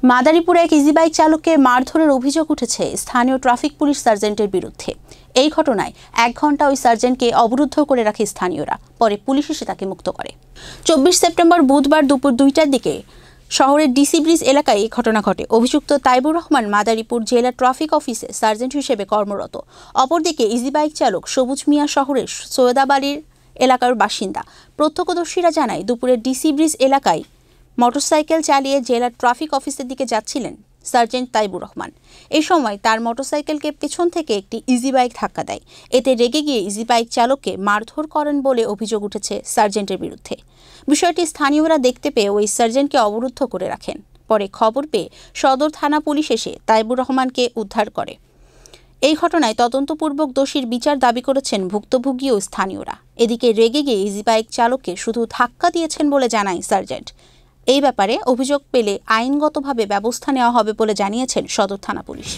মাদারীপুরে এক easy bike চালককে মারধরের অভিযোগ উঠেছে স্থানীয় ট্রাফিক পুলিশ সার্জেন্টের বিরুদ্ধে। এই ঘটনায় 1 ঘন্টা ওই সার্জেন্টকে অবরুদ্ধ করে রাখে স্থানীয়রা। পরে পুলিশ এসে তাকে মুক্ত করে। 24 সেপ্টেম্বর বুধবার দুপুর 2টার দিকে শহরের ডিসি ব্রিজ এলাকায় এই ঘটনা ঘটে। অভিযুক্ত তাইবুর রহমান মাদারীপুর জেলা ট্রাফিক অফিসে সার্জেন্ট হিসেবে কর্মরত। অপরদিকে ইজি বাইক চালক সবুজ মিয়া শহরের সৈয়দাবাড়ির এলাকার বাসিন্দা। প্রত্যক্ষদর্শীরা জানায়, দুপুরে ডিসি ব্রিজ এলাকায় মোটরসাইকেল চালিয়ে জেলা ট্রাফিক অফিসের দিকে যাচ্ছিলেন সার্জেন্ট তাইবুর রহমান। এই সময় তার মোটরসাইকেলকে পেছন থেকে একটি ইজি বাইক ধাক্কা দেয়। এতে রেগে গিয়ে ইজি বাইক চালককে মারধর করেন বলে অভিযোগ উঠেছে সার্জেন্টের বিরুদ্ধে। বিষয়টি স্থানীয়রা দেখতে পেয়ে ওই সার্জেন্টকে অবরুদ্ধ করে রাখেন। পরে খবর পেয়ে সদর থানা পুলিশ এসে তাইবুর রহমানকে উদ্ধার করে। এই ঘটনায় তদন্তপূর্বক দোষীর বিচার দাবি করেছেন ভুক্তভোগী ও স্থানীয়রা। এদিকে রেগে গিয়ে ইজি বাইক চালককে শুধু ধাক্কা দিয়েছেন বলে জানায় সার্জেন্ট। এই ব্যাপারে অভিযোগ পেলে আইনগতভাবে ব্যবস্থা নেওয়া হবে বলে জানিয়েছেন সদর থানা পুলিশ।